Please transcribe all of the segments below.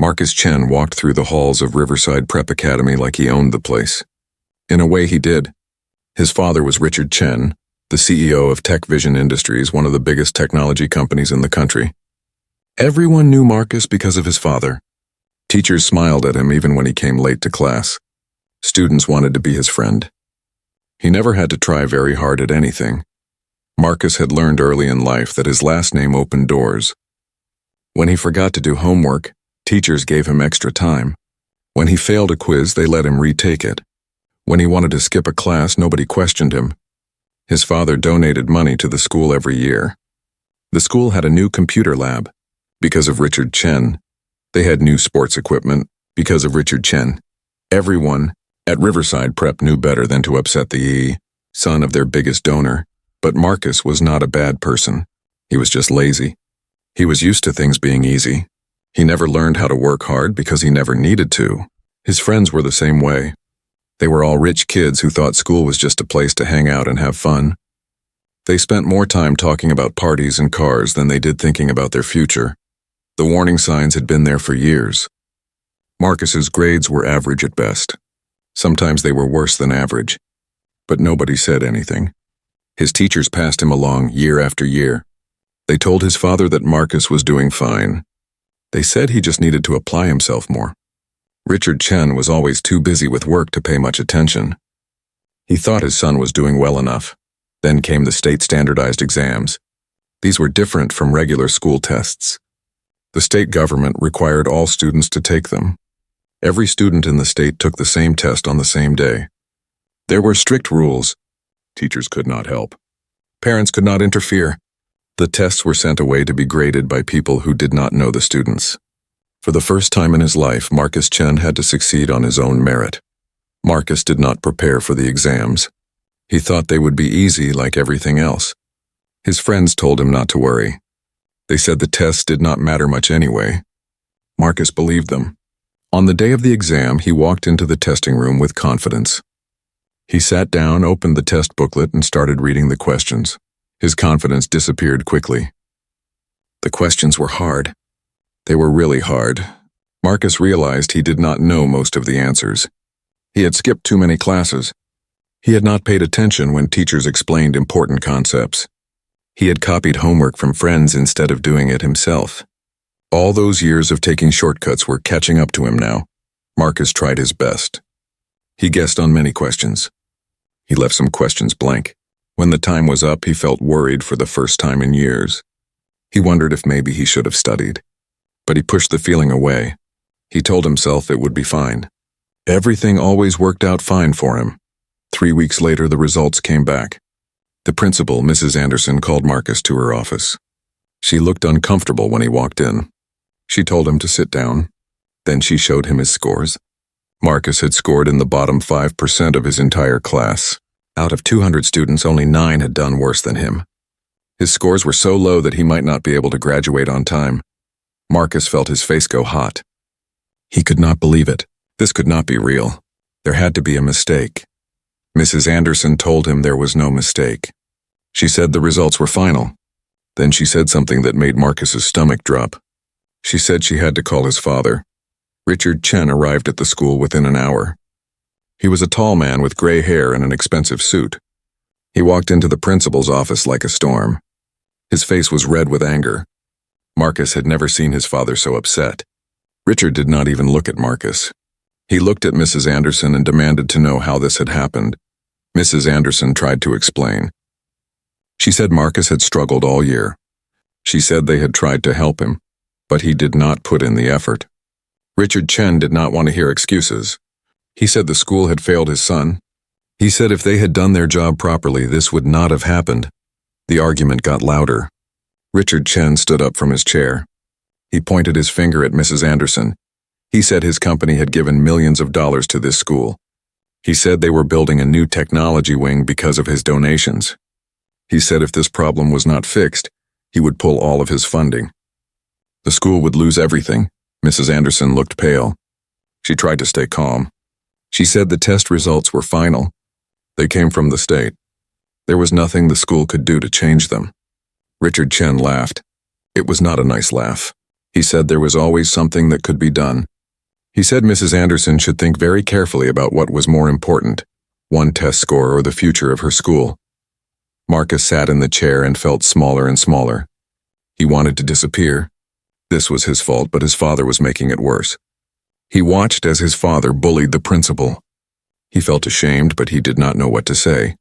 Marcus Chen walked through the halls of Riverside Prep Academy like he owned the place. In a way, he did. His father was Richard Chen, the CEO of Tech Vision Industries, one of the biggest technology companies in the country. Everyone knew Marcus because of his father. Teachers smiled at him even when he came late to class. Students wanted to be his friend. He never had to try very hard at anything. Marcus had learned early in life that his last name opened doors. When he forgot to do homework, teachers gave him extra time. When he failed a quiz, they let him retake it. When he wanted to skip a class, nobody questioned him. His father donated money to the school every year. The school had a new computer lab because of Richard Chen. They had new sports equipment because of Richard Chen. Everyone at Riverside Prep knew better than to upset the son of their biggest donor, but Marcus was not a bad person. He was just lazy. He was used to things being easy. He never learned how to work hard because he never needed to. His friends were the same way. They were all rich kids who thought school was just a place to hang out and have fun. They spent more time talking about parties and cars than they did thinking about their future. The warning signs had been there for years. Marcus's grades were average at best. Sometimes they were worse than average. But nobody said anything. His teachers passed him along year after year. They told his father that Marcus was doing fine. They said he just needed to apply himself more. Richard Chen was always too busy with work to pay much attention. He thought his son was doing well enough. Then came the state standardized exams. These were different from regular school tests. The state government required all students to take them. Every student in the state took the same test on the same day. There were strict rules. Teachers could not help. Parents could not interfere. The tests were sent away to be graded by people who did not know the students. For the first time in his life, Marcus Chen had to succeed on his own merit. Marcus did not prepare for the exams. He thought they would be easy like everything else. His friends told him not to worry. They said the tests did not matter much anyway. Marcus believed them. On the day of the exam, he walked into the testing room with confidence. He sat down, opened the test booklet, and started reading the questions. His confidence disappeared quickly. The questions were hard. They were really hard. Marcus realized he did not know most of the answers. He had skipped too many classes. He had not paid attention when teachers explained important concepts. He had copied homework from friends instead of doing it himself. All those years of taking shortcuts were catching up to him now. Marcus tried his best. He guessed on many questions. He left some questions blank. When the time was up, he felt worried for the first time in years. He wondered if maybe he should have studied. But he pushed the feeling away. He told himself it would be fine. Everything always worked out fine for him. 3 weeks later, the results came back. The principal, Mrs. Anderson, called Marcus to her office. She looked uncomfortable when he walked in. She told him to sit down. Then she showed him his scores. Marcus had scored in the bottom 5% of his entire class. Out of 200 students, only 9 had done worse than him. His scores were so low that he might not be able to graduate on time. Marcus felt his face go hot. He could not believe it. This could not be real. There had to be a mistake. Mrs. Anderson told him there was no mistake. She said the results were final. Then she said something that made Marcus's stomach drop. She said she had to call his father. Richard Chen arrived at the school within an hour. He was a tall man with gray hair and an expensive suit. He walked into the principal's office like a storm. His face was red with anger. Marcus had never seen his father so upset. Richard did not even look at Marcus. He looked at Mrs. Anderson and demanded to know how this had happened. Mrs. Anderson tried to explain. She said Marcus had struggled all year. She said they had tried to help him, but he did not put in the effort. Richard Chen did not want to hear excuses. He said the school had failed his son. He said if they had done their job properly, this would not have happened. The argument got louder. Richard Chen stood up from his chair. He pointed his finger at Mrs. Anderson. He said his company had given millions of dollars to this school. He said they were building a new technology wing because of his donations. He said if this problem was not fixed, he would pull all of his funding. The school would lose everything. Mrs. Anderson looked pale. She tried to stay calm. She said the test results were final. They came from the state. There was nothing the school could do to change them. Richard Chen laughed. It was not a nice laugh. He said there was always something that could be done. He said Mrs. Anderson should think very carefully about what was more important, one test score or the future of her school. Marcus sat in the chair and felt smaller and smaller. He wanted to disappear. This was his fault, but his father was making it worse. He watched as his father bullied the principal. He felt ashamed, but he did not know what to say.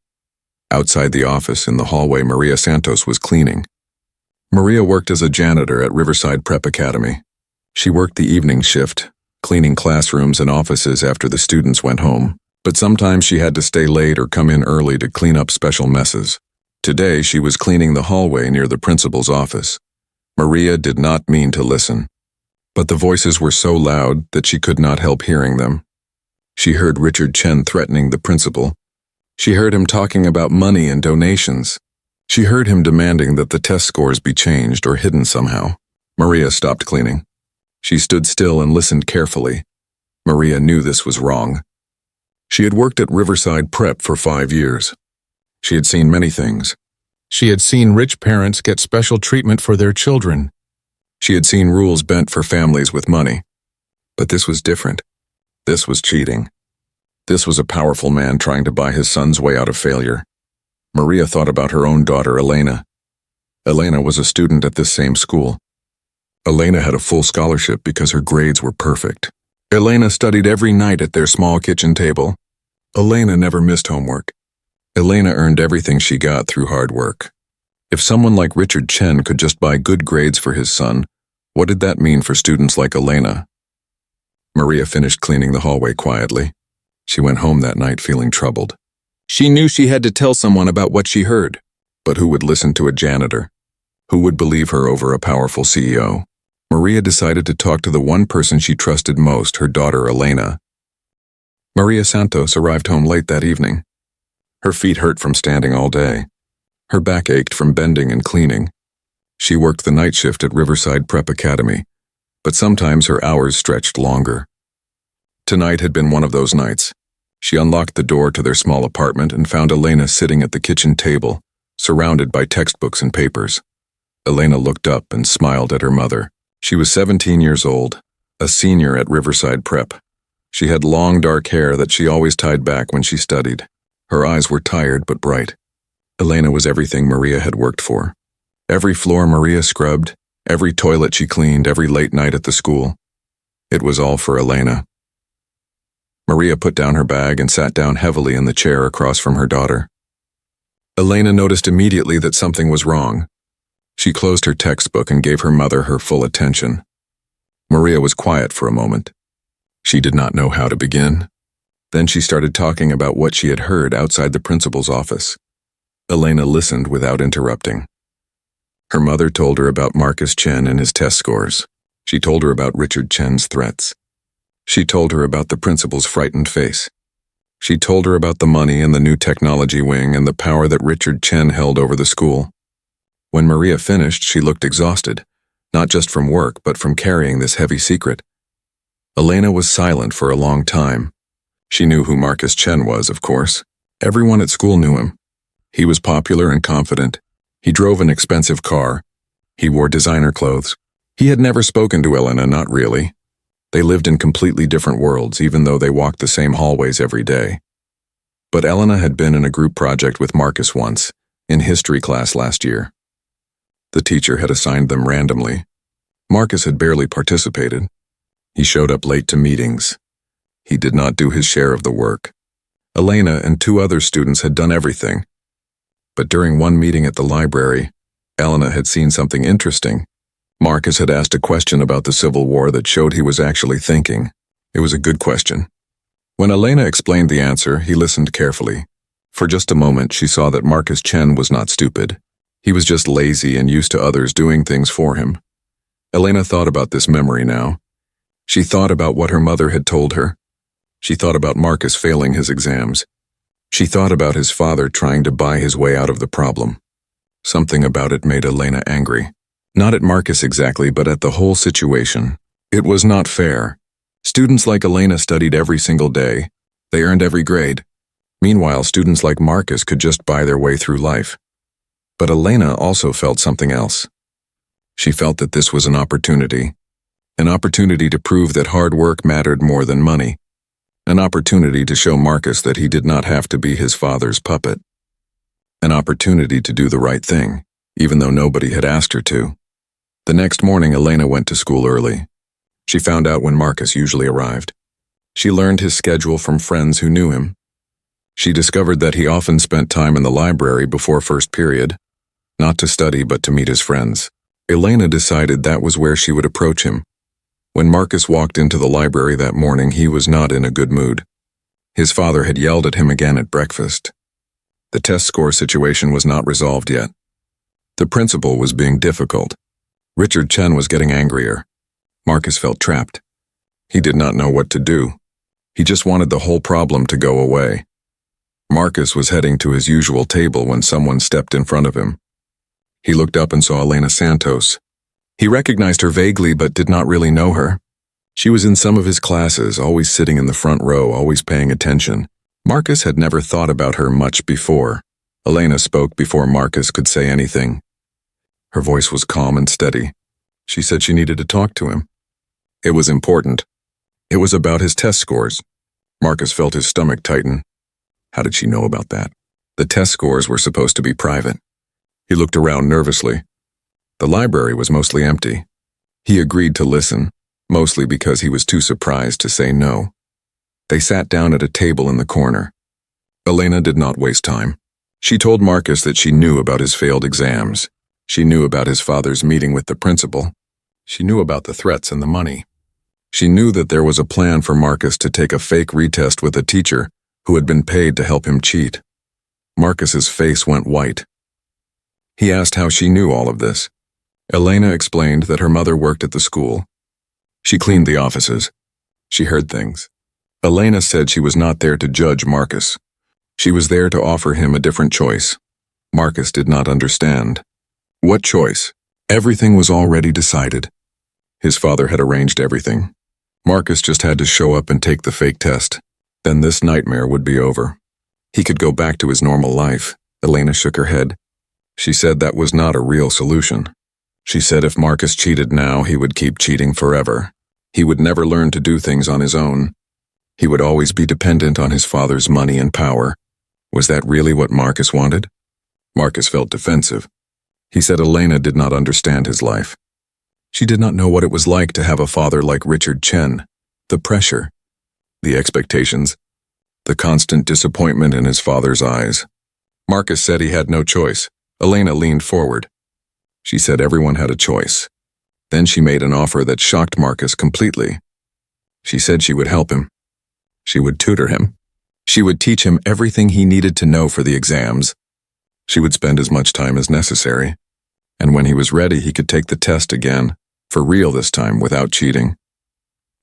Outside the office, in the hallway, Maria Santos was cleaning. Maria worked as a janitor at Riverside Prep Academy. She worked the evening shift, cleaning classrooms and offices after the students went home, but sometimes she had to stay late or come in early to clean up special messes. Today, she was cleaning the hallway near the principal's office. Maria did not mean to listen, but the voices were so loud that she could not help hearing them. She heard Richard Chen threatening the principal. She heard him talking about money and donations. She heard him demanding that the test scores be changed or hidden somehow. Maria stopped cleaning. She stood still and listened carefully. Maria knew this was wrong. She had worked at Riverside Prep for 5 years. She had seen many things. She had seen rich parents get special treatment for their children. She had seen rules bent for families with money. But this was different. This was cheating. This was a powerful man trying to buy his son's way out of failure. Maria thought about her own daughter, Elena. Elena was a student at this same school. Elena had a full scholarship because her grades were perfect. Elena studied every night at their small kitchen table. Elena never missed homework. Elena earned everything she got through hard work. If someone like Richard Chen could just buy good grades for his son, what did that mean for students like Elena? Maria finished cleaning the hallway quietly. She went home that night feeling troubled. She knew she had to tell someone about what she heard, but who would listen to a janitor? Who would believe her over a powerful CEO? Maria decided to talk to the one person she trusted most, her daughter Elena. Maria Santos arrived home late that evening. Her feet hurt from standing all day. Her back ached from bending and cleaning. She worked the night shift at Riverside Prep Academy, but sometimes her hours stretched longer. Tonight had been one of those nights. She unlocked the door to their small apartment and found Elena sitting at the kitchen table, surrounded by textbooks and papers. Elena looked up and smiled at her mother. She was 17 years old, a senior at Riverside Prep. She had long dark hair that she always tied back when she studied. Her eyes were tired but bright. Elena was everything Maria had worked for. Every floor Maria scrubbed, every toilet she cleaned, every late night at the school. It was all for Elena. Maria put down her bag and sat down heavily in the chair across from her daughter. Elena noticed immediately that something was wrong. She closed her textbook and gave her mother her full attention. Maria was quiet for a moment. She did not know how to begin. Then she started talking about what she had heard outside the principal's office. Elena listened without interrupting. Her mother told her about Marcus Chen and his test scores. She told her about Richard Chen's threats. She told her about the principal's frightened face. She told her about the money and the new technology wing and the power that Richard Chen held over the school. When Maria finished, she looked exhausted, not just from work, but from carrying this heavy secret. Elena was silent for a long time. She knew who Marcus Chen was, of course. Everyone at school knew him. He was popular and confident. He drove an expensive car. He wore designer clothes. He had never spoken to Elena, not really. They lived in completely different worlds, even though they walked the same hallways every day. But Elena had been in a group project with Marcus once, in history class last year. The teacher had assigned them randomly. Marcus had barely participated. He showed up late to meetings. He did not do his share of the work. Elena and 2 other students had done everything. But during one meeting at the library, Elena had seen something interesting. Marcus had asked a question about the Civil War that showed he was actually thinking. It was a good question. When Elena explained the answer, he listened carefully. For just a moment, she saw that Marcus Chen was not stupid. He was just lazy and used to others doing things for him. Elena thought about this memory now. She thought about what her mother had told her. She thought about Marcus failing his exams. She thought about his father trying to buy his way out of the problem. Something about it made Elena angry. Not at Marcus exactly, but at the whole situation. It was not fair. Students like Elena studied every single day. They earned every grade. Meanwhile, students like Marcus could just buy their way through life. But Elena also felt something else. She felt that this was an opportunity. An opportunity to prove that hard work mattered more than money. An opportunity to show Marcus that he did not have to be his father's puppet. An opportunity to do the right thing, even though nobody had asked her to. The next morning, Elena went to school early. She found out when Marcus usually arrived. She learned his schedule from friends who knew him. She discovered that he often spent time in the library before first period, not to study but to meet his friends. Elena decided that was where she would approach him. When Marcus walked into the library that morning, he was not in a good mood. His father had yelled at him again at breakfast. The test score situation was not resolved yet. The principal was being difficult. Richard Chen was getting angrier. Marcus felt trapped. He did not know what to do. He just wanted the whole problem to go away. Marcus was heading to his usual table when someone stepped in front of him. He looked up and saw Elena Santos. He recognized her vaguely but did not really know her. She was in some of his classes, always sitting in the front row, always paying attention. Marcus had never thought about her much before. Elena spoke before Marcus could say anything. Her voice was calm and steady. She said she needed to talk to him. It was important. It was about his test scores. Marcus felt his stomach tighten. How did she know about that? The test scores were supposed to be private. He looked around nervously. The library was mostly empty. He agreed to listen, mostly because he was too surprised to say no. They sat down at a table in the corner. Elena did not waste time. She told Marcus that she knew about his failed exams. She knew about his father's meeting with the principal. She knew about the threats and the money. She knew that there was a plan for Marcus to take a fake retest with a teacher who had been paid to help him cheat. Marcus's face went white. He asked how she knew all of this. Elena explained that her mother worked at the school. She cleaned the offices. She heard things. Elena said she was not there to judge Marcus. She was there to offer him a different choice. Marcus did not understand. What choice? Everything was already decided. His father had arranged everything. Marcus just had to show up and take the fake test. Then this nightmare would be over. He could go back to his normal life. Elena shook her head. She said that was not a real solution. She said if Marcus cheated now, he would keep cheating forever. He would never learn to do things on his own. He would always be dependent on his father's money and power. Was that really what Marcus wanted? Marcus felt defensive. He said Elena did not understand his life. She did not know what it was like to have a father like Richard Chen. The pressure, the expectations, the constant disappointment in his father's eyes. Marcus said he had no choice. Elena leaned forward. She said everyone had a choice. Then she made an offer that shocked Marcus completely. She said she would help him. She would tutor him. She would teach him everything he needed to know for the exams. She would spend as much time as necessary. And when he was ready, he could take the test again, for real this time, without cheating.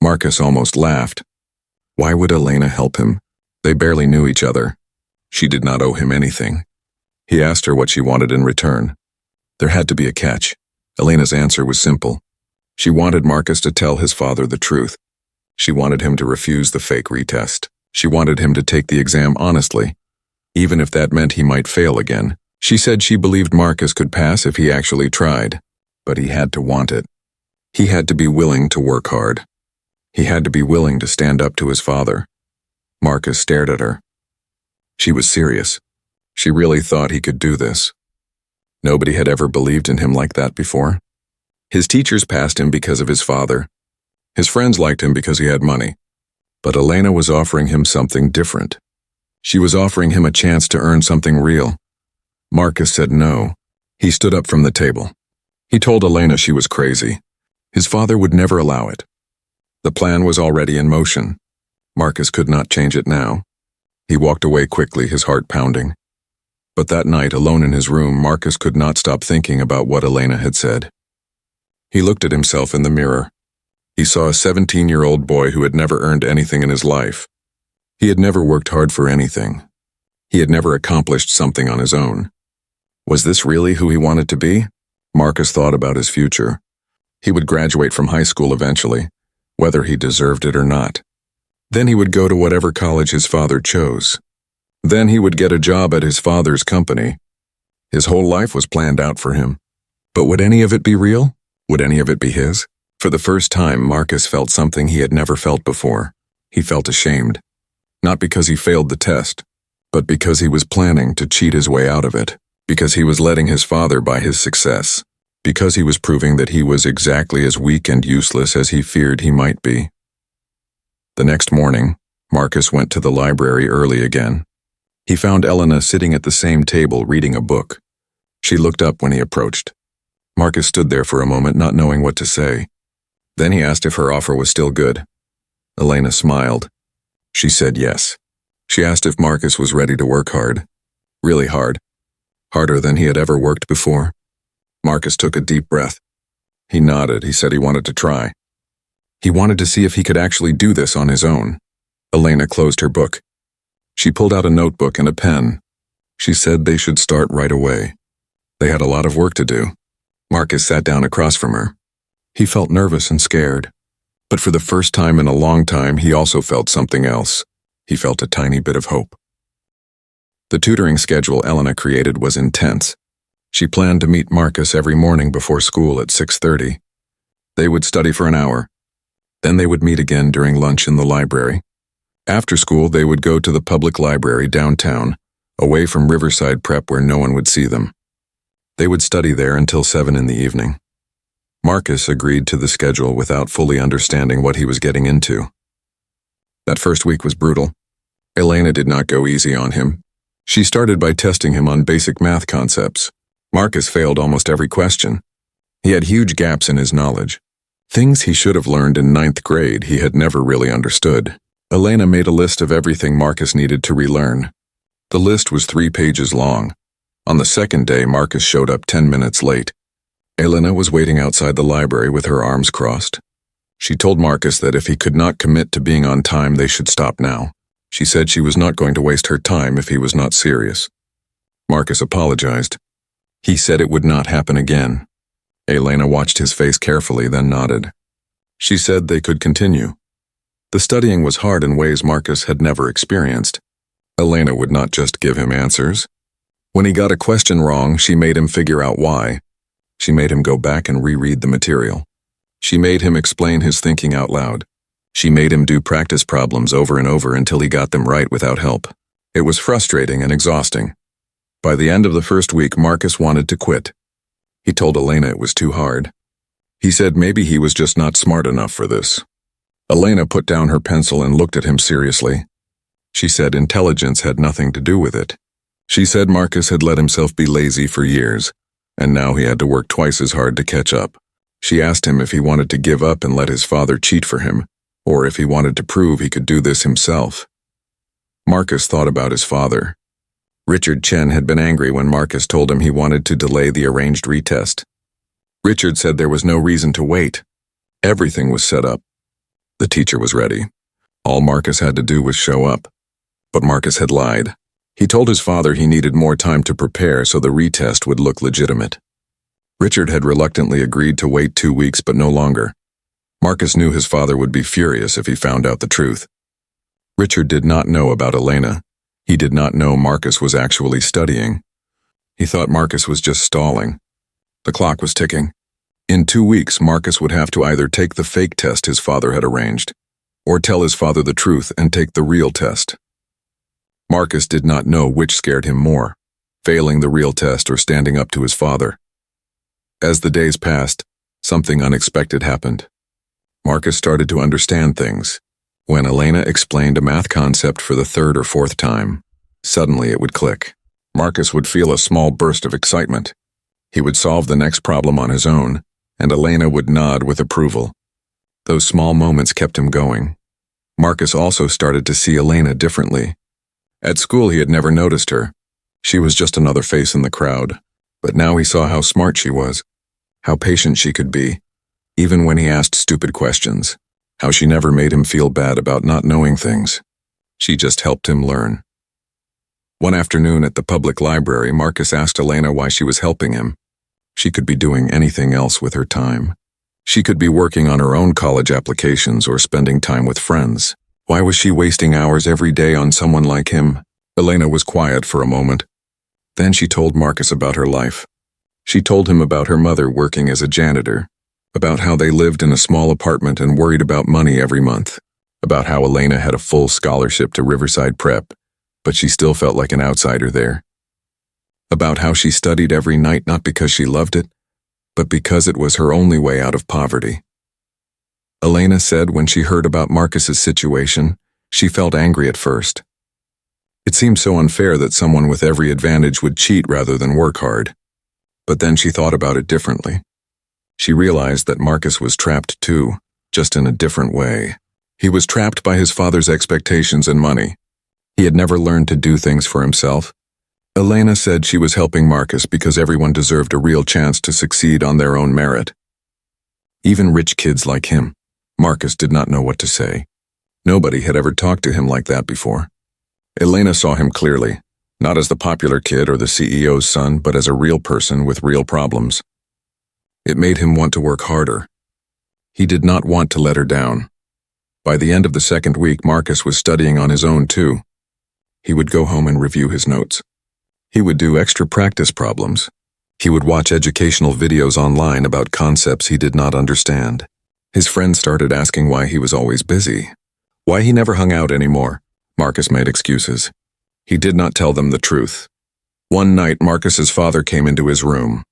Marcus almost laughed. Why would Elena help him? They barely knew each other. She did not owe him anything. He asked her what she wanted in return. There had to be a catch. Elena's answer was simple. She wanted Marcus to tell his father the truth. She wanted him to refuse the fake retest. She wanted him to take the exam honestly, even if that meant he might fail again. She said she believed Marcus could pass if he actually tried, but he had to want it. He had to be willing to work hard. He had to be willing to stand up to his father. Marcus stared at her. She was serious. She really thought he could do this. Nobody had ever believed in him like that before. His teachers passed him because of his father. His friends liked him because he had money. But Elena was offering him something different. She was offering him a chance to earn something real. Marcus said no. He stood up from the table. He told Elena she was crazy. His father would never allow it. The plan was already in motion. Marcus could not change it now. He walked away quickly, his heart pounding. But that night, alone in his room, Marcus could not stop thinking about what Elena had said. He looked at himself in the mirror. He saw a 17-year-old boy who had never earned anything in his life. He had never worked hard for anything. He had never accomplished something on his own. Was this really who he wanted to be? Marcus thought about his future. He would graduate from high school eventually, whether he deserved it or not. Then he would go to whatever college his father chose. Then he would get a job at his father's company. His whole life was planned out for him. But would any of it be real? Would any of it be his? For the first time, Marcus felt something he had never felt before. He felt ashamed. Not because he failed the test, but because he was planning to cheat his way out of it. Because he was letting his father buy his success. Because he was proving that he was exactly as weak and useless as he feared he might be. The next morning, Marcus went to the library early again. He found Elena sitting at the same table reading a book. She looked up when he approached. Marcus stood there for a moment, not knowing what to say. Then he asked if her offer was still good. Elena smiled. She said yes. She asked if Marcus was ready to work hard. Really hard. Harder than he had ever worked before. Marcus took a deep breath. He nodded. He said he wanted to try. He wanted to see if he could actually do this on his own. Elena closed her book. She pulled out a notebook and a pen. She said they should start right away. They had a lot of work to do. Marcus sat down across from her. He felt nervous and scared. But for the first time in a long time, he also felt something else. He felt a tiny bit of hope. The tutoring schedule Elena created was intense. She planned to meet Marcus every morning before school at 6:30. They would study for an hour. Then they would meet again during lunch in the library. After school, they would go to the public library downtown, away from Riverside Prep where no one would see them. They would study there until 7 in the evening. Marcus agreed to the schedule without fully understanding what he was getting into. That first week was brutal. Elena did not go easy on him. She started by testing him on basic math concepts. Marcus failed almost every question. He had huge gaps in his knowledge. Things he should have learned in 9th grade he had never really understood. Elena made a list of everything Marcus needed to relearn. The list was 3 pages long. On the second day, Marcus showed up 10 minutes late. Elena was waiting outside the library with her arms crossed. She told Marcus that if he could not commit to being on time, they should stop now. She said she was not going to waste her time if he was not serious. Marcus apologized. He said it would not happen again. Elena watched his face carefully, then nodded. She said they could continue. The studying was hard in ways Marcus had never experienced. Elena would not just give him answers. When he got a question wrong, she made him figure out why. She made him go back and reread the material. She made him explain his thinking out loud. She made him do practice problems over and over until he got them right without help. It was frustrating and exhausting. By the end of the first week, Marcus wanted to quit. He told Elena it was too hard. He said maybe he was just not smart enough for this. Elena put down her pencil and looked at him seriously. She said intelligence had nothing to do with it. She said Marcus had let himself be lazy for years, and now he had to work twice as hard to catch up. She asked him if he wanted to give up and let his father cheat for him, or if he wanted to prove he could do this himself. Marcus thought about his father. Richard Chen had been angry when Marcus told him he wanted to delay the arranged retest. Richard said there was no reason to wait. Everything was set up. The teacher was ready. All Marcus had to do was show up. But Marcus had lied. He told his father he needed more time to prepare so the retest would look legitimate. Richard had reluctantly agreed to wait 2 weeks, but no longer. Marcus knew his father would be furious if he found out the truth. Richard did not know about Elena. He did not know Marcus was actually studying. He thought Marcus was just stalling. The clock was ticking. In 2 weeks, Marcus would have to either take the fake test his father had arranged, or tell his father the truth and take the real test. Marcus did not know which scared him more, failing the real test or standing up to his father. As the days passed, something unexpected happened. Marcus started to understand things. When Elena explained a math concept for the 3rd or 4th time, suddenly it would click. Marcus would feel a small burst of excitement. He would solve the next problem on his own, and Elena would nod with approval. Those small moments kept him going. Marcus also started to see Elena differently. At school, he had never noticed her. She was just another face in the crowd. But now he saw how smart she was, how patient she could be, even when he asked stupid questions, how she never made him feel bad about not knowing things. She just helped him learn. One afternoon at the public library, Marcus asked Elena why she was helping him. She could be doing anything else with her time. She could be working on her own college applications or spending time with friends. Why was she wasting hours every day on someone like him? Elena was quiet for a moment. Then she told Marcus about her life. She told him about her mother working as a janitor, about how they lived in a small apartment and worried about money every month, about how Elena had a full scholarship to Riverside Prep, but she still felt like an outsider there, about how she studied every night not because she loved it, but because it was her only way out of poverty. Elena said when she heard about Marcus's situation, she felt angry at first. It seemed so unfair that someone with every advantage would cheat rather than work hard. But then she thought about it differently. She realized that Marcus was trapped too, just in a different way. He was trapped by his father's expectations and money. He had never learned to do things for himself. Elena said she was helping Marcus because everyone deserved a real chance to succeed on their own merit. Even rich kids like him. Marcus did not know what to say. Nobody had ever talked to him like that before. Elena saw him clearly, not as the popular kid or the CEO's son, but as a real person with real problems. It made him want to work harder. He did not want to let her down. By the end of the second week, Marcus was studying on his own too. He would go home and review his notes. He would do extra practice problems. He would watch educational videos online about concepts he did not understand. His friends started asking why he was always busy, why he never hung out anymore. Marcus made excuses. He did not tell them the truth. One night, Marcus's father came into his room.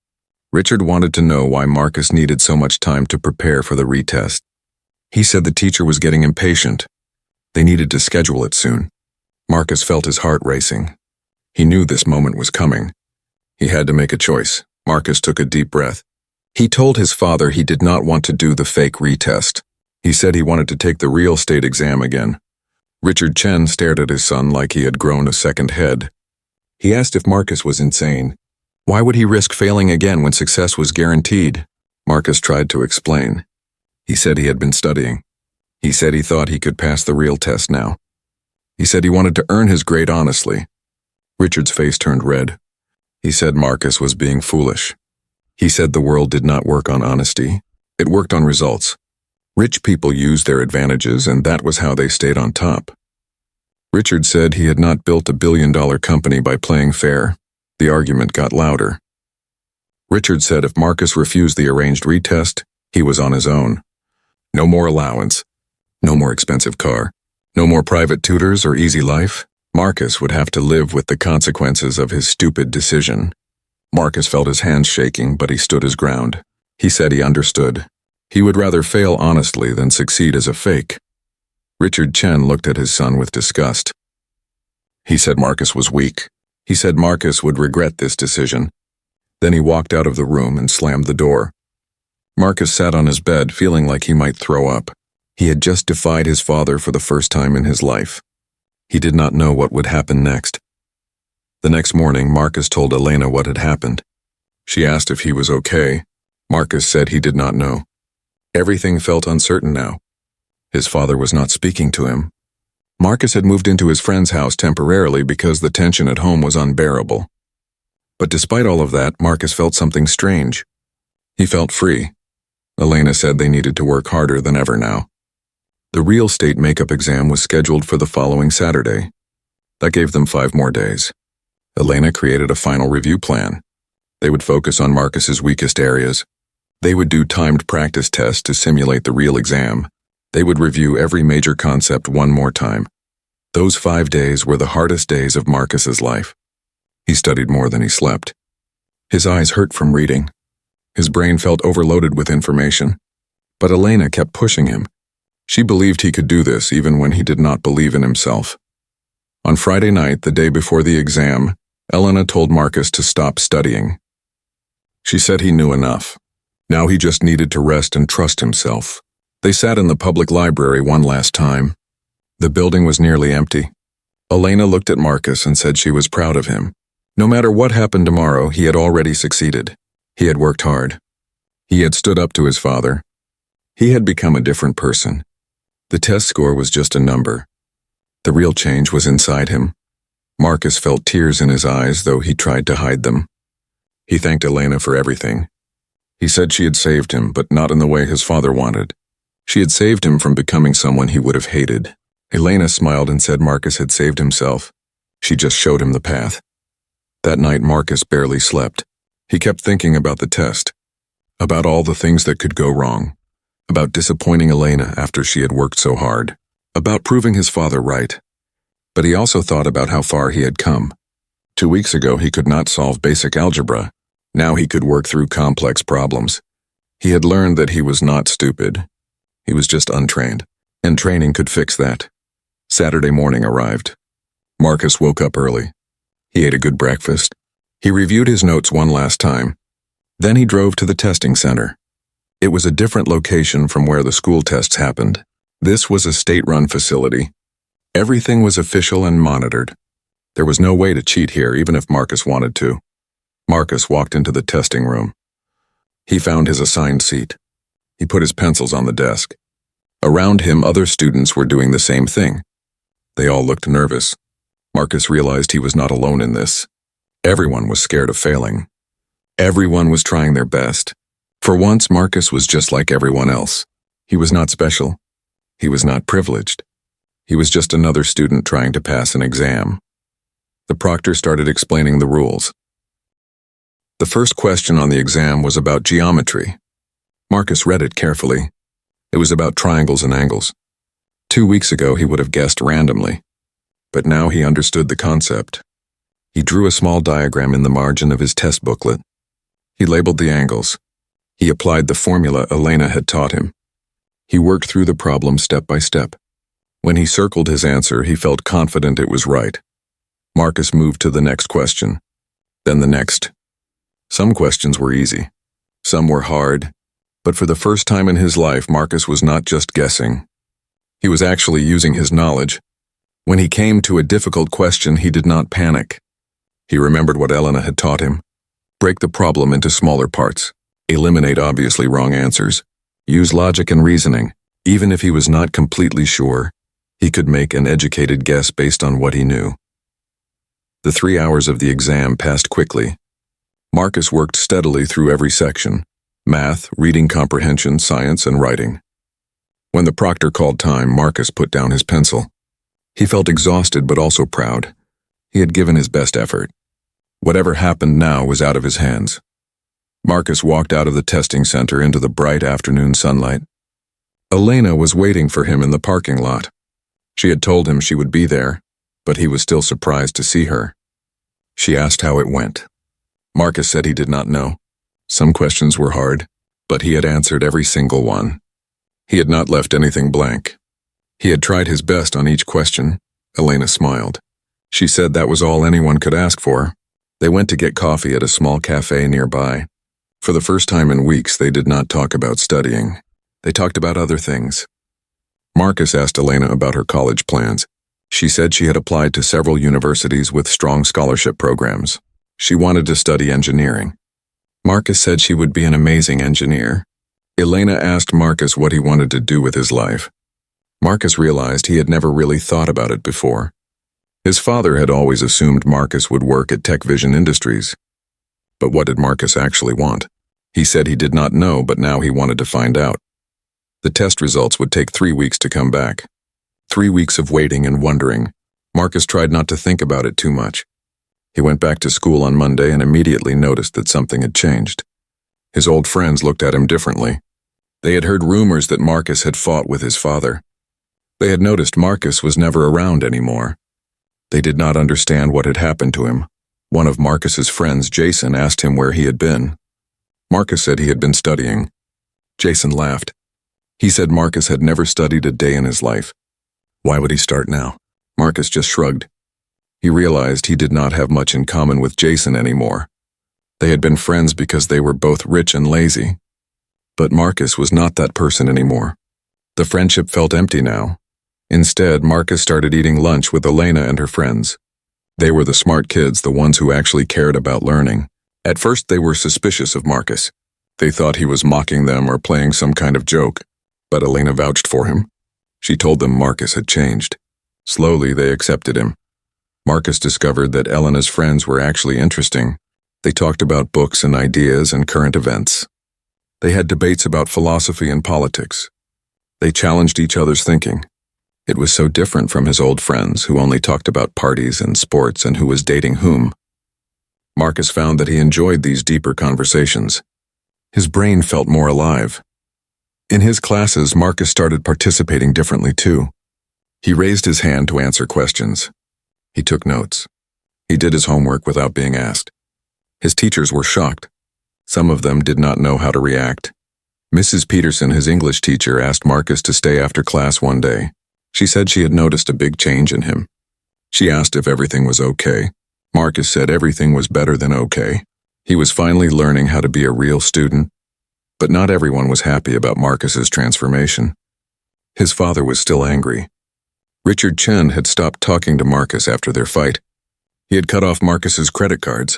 Richard wanted to know why Marcus needed so much time to prepare for the retest. He said the teacher was getting impatient. They needed to schedule it soon. Marcus felt his heart racing. He knew this moment was coming. He had to make a choice. Marcus took a deep breath. He told his father he did not want to do the fake retest. He said he wanted to take the real state exam again. Richard Chen stared at his son like he had grown a second head. He asked if Marcus was insane. Why would he risk failing again when success was guaranteed? Marcus tried to explain. He said he had been studying. He said he thought he could pass the real test now. He said he wanted to earn his grade honestly. Richard's face turned red. He said Marcus was being foolish. He said the world did not work on honesty. It worked on results. Rich people used their advantages, and that was how they stayed on top. Richard said he had not built a billion-dollar company by playing fair. The argument got louder. Richard said if Marcus refused the arranged retest, he was on his own. No more allowance. No more expensive car. No more private tutors or easy life. Marcus would have to live with the consequences of his stupid decision. Marcus felt his hands shaking, but he stood his ground. He said he understood. He would rather fail honestly than succeed as a fake. Richard Chen looked at his son with disgust. He said Marcus was weak. He said Marcus would regret this decision. Then he walked out of the room and slammed the door. Marcus sat on his bed, feeling like he might throw up. He had just defied his father for the first time in his life. He did not know what would happen next. The next morning, Marcus told Elena what had happened. She asked if he was okay. Marcus said he did not know. Everything felt uncertain now. His father was not speaking to him. Marcus had moved into his friend's house temporarily because the tension at home was unbearable. But despite all of that, Marcus felt something strange. He felt free. Elena said they needed to work harder than ever now. The real state makeup exam was scheduled for the following Saturday. That gave them 5 more days. Elena created a final review plan. They would focus on Marcus's weakest areas. They would do timed practice tests to simulate the real exam. They would review every major concept one more time. Those 5 days were the hardest days of Marcus's life. He studied more than he slept. His eyes hurt from reading. His brain felt overloaded with information. But Elena kept pushing him. She believed he could do this even when he did not believe in himself. On Friday night, the day before the exam, Elena told Marcus to stop studying. She said he knew enough. Now he just needed to rest and trust himself. They sat in the public library one last time. The building was nearly empty. Elena looked at Marcus and said she was proud of him. No matter what happened tomorrow, he had already succeeded. He had worked hard. He had stood up to his father. He had become a different person. The test score was just a number. The real change was inside him. Marcus felt tears in his eyes, though he tried to hide them. He thanked Elena for everything. He said she had saved him, but not in the way his father wanted. She had saved him from becoming someone he would have hated. Elena smiled and said Marcus had saved himself. She just showed him the path. That night, Marcus barely slept. He kept thinking about the test. about all the things that could go wrong, about disappointing Elena after she had worked so hard, about proving his father right. But he also thought about how far he had come. 2 weeks ago, he could not solve basic algebra. Now he could work through complex problems. He had learned that he was not stupid. He was just untrained, and training could fix that. Saturday morning arrived. Marcus woke up early. He ate a good breakfast. He reviewed his notes one last time. Then he drove to the testing center. It was a different location from where the school tests happened. This was a state-run facility. Everything was official and monitored. There was no way to cheat here, even if Marcus wanted to. Marcus walked into the testing room. He found his assigned seat. He put his pencils on the desk. Around him, other students were doing the same thing. They all looked nervous. Marcus realized he was not alone in this. Everyone was scared of failing. Everyone was trying their best. For once, Marcus was just like everyone else. He was not special. He was not privileged. He was just another student trying to pass an exam. The proctor started explaining the rules. The first question on the exam was about geometry. Marcus read it carefully. It was about triangles and angles. 2 weeks ago, he would have guessed randomly. But now he understood the concept. He drew a small diagram in the margin of his test booklet. He labeled the angles. He applied the formula Elena had taught him. He worked through the problem step by step. When he circled his answer, he felt confident it was right. Marcus moved to the next question, then the next. Some questions were easy. Some were hard. But for the first time in his life, Marcus was not just guessing. He was actually using his knowledge. When he came to a difficult question, he did not panic. He remembered what Elena had taught him. Break the problem into smaller parts. Eliminate obviously wrong answers. Use logic and reasoning. Even if he was not completely sure, he could make an educated guess based on what he knew. The 3 hours of the exam passed quickly. Marcus worked steadily through every section: math, reading comprehension, science, and writing. When the proctor called time, Marcus put down his pencil. He felt exhausted but also proud. He had given his best effort. Whatever happened now was out of his hands. Marcus walked out of the testing center into the bright afternoon sunlight. Elena was waiting for him in the parking lot. She had told him she would be there, but he was still surprised to see her. She asked how it went. Marcus said he did not know. Some questions were hard, but he had answered every single one. He had not left anything blank. He had tried his best on each question. Elena smiled. She said that was all anyone could ask for. They went to get coffee at a small cafe nearby. For the first time in weeks, they did not talk about studying. They talked about other things. Marcus asked Elena about her college plans. She said she had applied to several universities with strong scholarship programs. She wanted to study engineering. Marcus said she would be an amazing engineer. Elena asked Marcus what he wanted to do with his life. Marcus realized he had never really thought about it before. His father had always assumed Marcus would work at Tech Vision Industries. But what did Marcus actually want? He said he did not know, but now he wanted to find out. The test results would take 3 weeks to come back. 3 weeks of waiting and wondering. Marcus tried not to think about it too much. He went back to school on Monday and immediately noticed that something had changed. His old friends looked at him differently. They had heard rumors that Marcus had fought with his father. They had noticed Marcus was never around anymore. They did not understand what had happened to him. One of Marcus's friends, Jason, asked him where he had been. Marcus said he had been studying. Jason laughed. He said Marcus had never studied a day in his life. Why would he start now? Marcus just shrugged. He realized he did not have much in common with Jason anymore. They had been friends because they were both rich and lazy. But Marcus was not that person anymore. The friendship felt empty now. Instead, Marcus started eating lunch with Elena and her friends. They were the smart kids, the ones who actually cared about learning. At first, they were suspicious of Marcus. They thought he was mocking them or playing some kind of joke. But Elena vouched for him. She told them Marcus had changed. Slowly, they accepted him. Marcus discovered that Elena's friends were actually interesting. They talked about books and ideas and current events. They had debates about philosophy and politics. They challenged each other's thinking. It was so different from his old friends who only talked about parties and sports and who was dating whom. Marcus found that he enjoyed these deeper conversations. His brain felt more alive. In his classes, Marcus started participating differently too. He raised his hand to answer questions. He took notes. He did his homework without being asked. His teachers were shocked. Some of them did not know how to react. Mrs. Peterson, his English teacher, asked Marcus to stay after class one day. She said she had noticed a big change in him. She asked if everything was okay. Marcus said everything was better than okay. He was finally learning how to be a real student. But not everyone was happy about Marcus's transformation. His father was still angry. Richard Chen had stopped talking to Marcus after their fight. He had cut off Marcus's credit cards.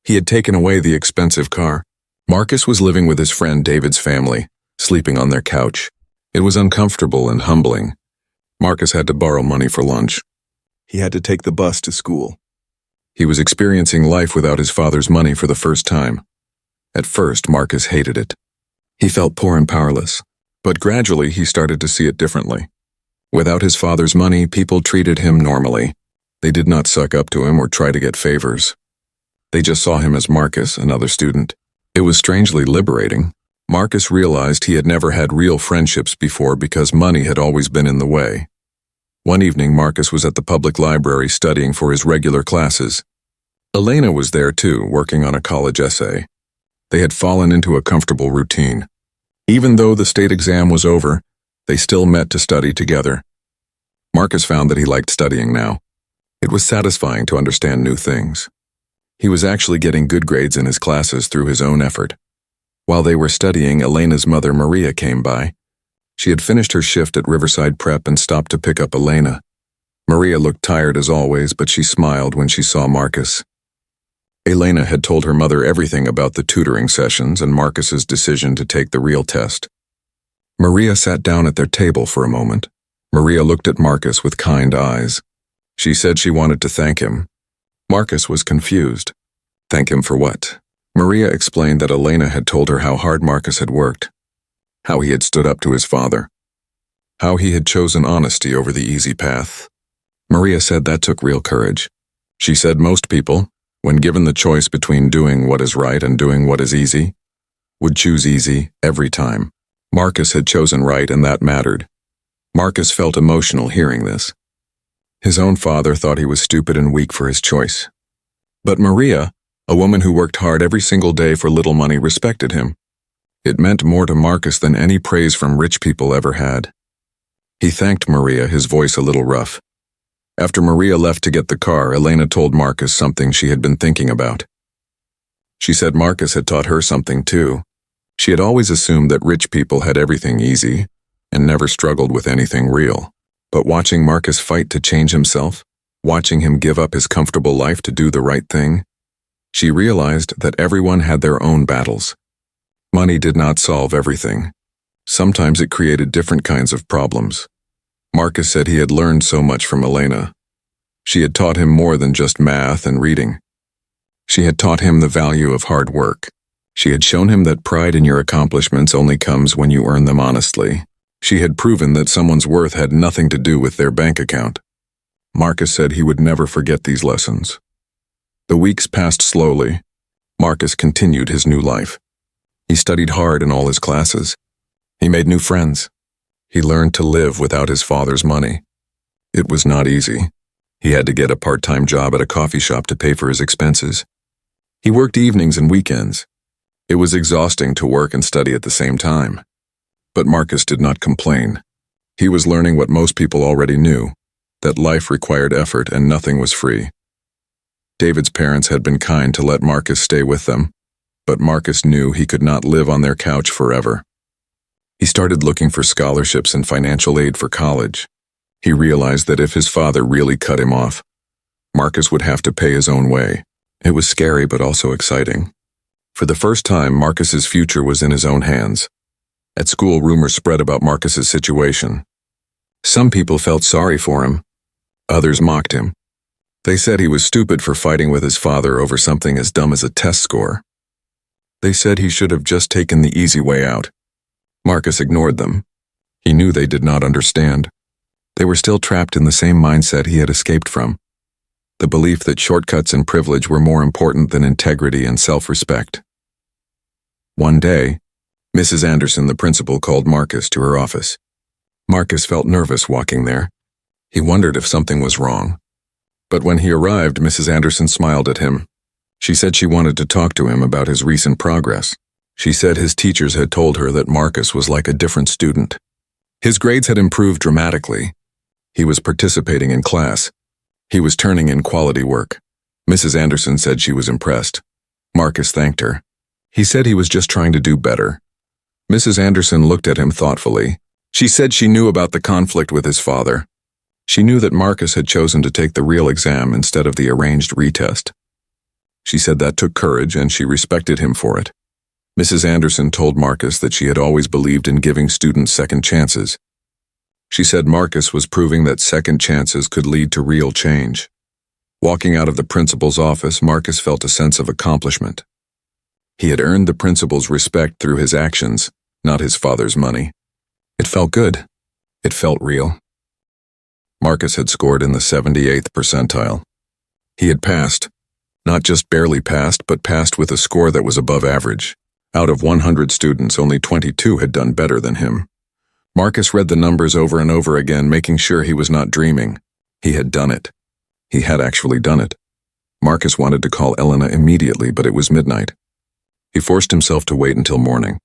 He had taken away the expensive car. Marcus was living with his friend David's family, sleeping on their couch. It was uncomfortable and humbling. Marcus had to borrow money for lunch. He had to take the bus to school. He was experiencing life without his father's money for the first time. At first, Marcus hated it. He felt poor and powerless, but gradually he started to see it differently. Without his father's money, people treated him normally. They did not suck up to him or try to get favors. They just saw him as Marcus, another student. It was strangely liberating. Marcus realized he had never had real friendships before because money had always been in the way. One evening, Marcus was at the public library studying for his regular classes. Elena was there too, working on a college essay. They had fallen into a comfortable routine. Even though the state exam was over, they still met to study together. Marcus found that he liked studying now. It was satisfying to understand new things. He was actually getting good grades in his classes through his own effort. While they were studying, Elena's mother, Maria, came by. She had finished her shift at Riverside Prep and stopped to pick up Elena. Maria looked tired as always, but she smiled when she saw Marcus. Elena had told her mother everything about the tutoring sessions and Marcus's decision to take the real test. Maria sat down at their table for a moment. Maria looked at Marcus with kind eyes. She said she wanted to thank him. Marcus was confused. Thank him for what? Maria explained that Elena had told her how hard Marcus had worked, how he had stood up to his father, how he had chosen honesty over the easy path. Maria said that took real courage. She said most people, when given the choice between doing what is right and doing what is easy, would choose easy every time. Marcus had chosen right, and that mattered. Marcus felt emotional hearing this. His own father thought he was stupid and weak for his choice. But Maria, a woman who worked hard every single day for little money, respected him. It meant more to Marcus than any praise from rich people ever had. He thanked Maria, his voice a little rough. After Maria left to get the car, Elena told Marcus something she had been thinking about. She said Marcus had taught her something too. She had always assumed that rich people had everything easy and never struggled with anything real. But watching Marcus fight to change himself, watching him give up his comfortable life to do the right thing, she realized that everyone had their own battles. Money did not solve everything. Sometimes it created different kinds of problems. Marcus said he had learned so much from Elena. She had taught him more than just math and reading. She had taught him the value of hard work. She had shown him that pride in your accomplishments only comes when you earn them honestly. She had proven that someone's worth had nothing to do with their bank account. Marcus said he would never forget these lessons. The weeks passed slowly. Marcus continued his new life. He studied hard in all his classes. He made new friends. He learned to live without his father's money. It was not easy. He had to get a part-time job at a coffee shop to pay for his expenses. He worked evenings and weekends. It was exhausting to work and study at the same time. But Marcus did not complain. He was learning what most people already knew, that life required effort and nothing was free. David's parents had been kind to let Marcus stay with them, but Marcus knew he could not live on their couch forever. He started looking for scholarships and financial aid for college. He realized that if his father really cut him off, Marcus would have to pay his own way. It was scary but also exciting. For the first time, Marcus's future was in his own hands. At school, rumors spread about Marcus's situation. Some people felt sorry for him. Others mocked him. They said he was stupid for fighting with his father over something as dumb as a test score. They said he should have just taken the easy way out. Marcus ignored them. He knew they did not understand. They were still trapped in the same mindset he had escaped from. The belief that shortcuts and privilege were more important than integrity and self-respect. One day, Mrs. Anderson, the principal, called Marcus to her office. Marcus felt nervous walking there. He wondered if something was wrong. But when he arrived, Mrs. Anderson smiled at him. She said she wanted to talk to him about his recent progress. She said his teachers had told her that Marcus was like a different student. His grades had improved dramatically. He was participating in class. He was turning in quality work. Mrs. Anderson said she was impressed. Marcus thanked her. He said he was just trying to do better. Mrs. Anderson looked at him thoughtfully. She said she knew about the conflict with his father. She knew that Marcus had chosen to take the real exam instead of the arranged retest. She said that took courage, and she respected him for it. Mrs. Anderson told Marcus that she had always believed in giving students second chances. She said Marcus was proving that second chances could lead to real change. Walking out of the principal's office, Marcus felt a sense of accomplishment. He had earned the principal's respect through his actions, not his father's money. It felt good. It felt real. Marcus had scored in the 78th percentile. He had passed. Not just barely passed, but passed with a score that was above average. Out of 100 students, only 22 had done better than him. Marcus read the numbers over and over again, making sure he was not dreaming. He had done it. He had actually done it. Marcus wanted to call Elena immediately, but it was midnight. He forced himself to wait until morning.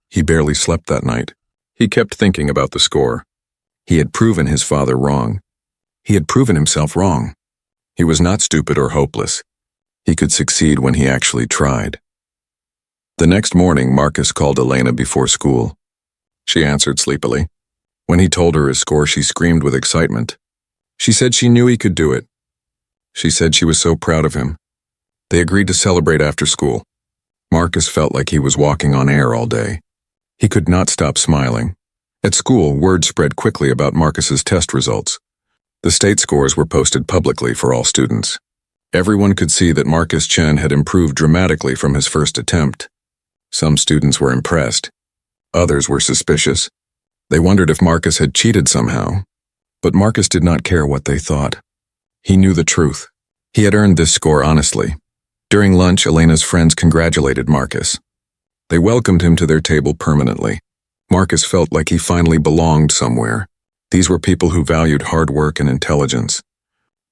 He barely slept that night. He kept thinking about the score. He had proven his father wrong. He had proven himself wrong. He was not stupid or hopeless. He could succeed when he actually tried. The next morning, Marcus called Elena before school. She answered sleepily. When he told her his score, she screamed with excitement. She said she knew he could do it. She said she was so proud of him. They agreed to celebrate after school. Marcus felt like he was walking on air all day. He could not stop smiling. At school, word spread quickly about Marcus's test results. The state scores were posted publicly for all students. Everyone could see that Marcus Chen had improved dramatically from his first attempt. Some students were impressed. Others were suspicious. They wondered if Marcus had cheated somehow. But Marcus did not care what they thought. He knew the truth. He had earned this score honestly. During lunch, Elena's friends congratulated Marcus. They welcomed him to their table permanently. Marcus felt like he finally belonged somewhere. These were people who valued hard work and intelligence.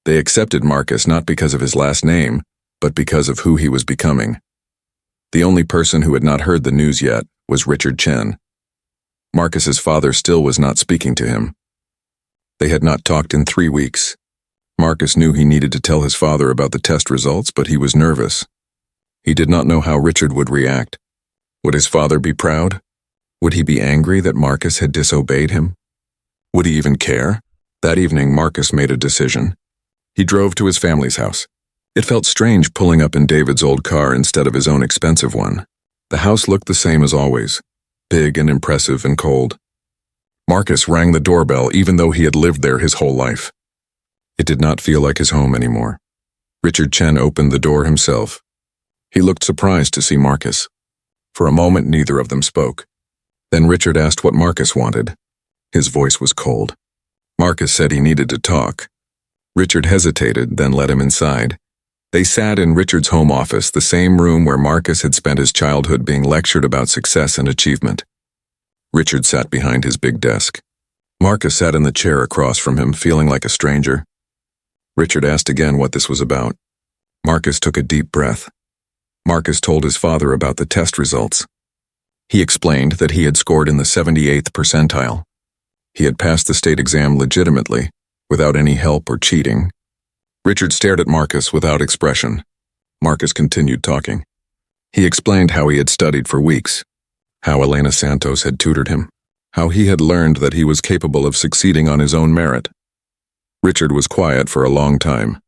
They accepted Marcus not because of his last name, but because of who he was becoming. The only person who had not heard the news yet was Richard Chen. Marcus's father still was not speaking to him. They had not talked in 3 weeks. Marcus knew he needed to tell his father about the test results, but he was nervous. He did not know how Richard would react. Would his father be proud? Would he be angry that Marcus had disobeyed him? Would he even care? That evening, Marcus made a decision. He drove to his family's house. It felt strange pulling up in David's old car instead of his own expensive one. The house looked the same as always, big and impressive and cold. Marcus rang the doorbell even though he had lived there his whole life. It did not feel like his home anymore. Richard Chen opened the door himself. He looked surprised to see Marcus. For a moment, neither of them spoke. Then Richard asked what Marcus wanted. His voice was cold. Marcus said he needed to talk. Richard hesitated, then let him inside. They sat in Richard's home office, the same room where Marcus had spent his childhood being lectured about success and achievement. Richard sat behind his big desk. Marcus sat in the chair across from him, feeling like a stranger. Richard asked again what this was about. Marcus took a deep breath. Marcus told his father about the test results. He explained that he had scored in the 78th percentile. He had passed the state exam legitimately, without any help or cheating. Richard stared at Marcus without expression. Marcus continued talking. He explained how he had studied for weeks, how Elena Santos had tutored him, how he had learned that he was capable of succeeding on his own merit. Richard was quiet for a long time.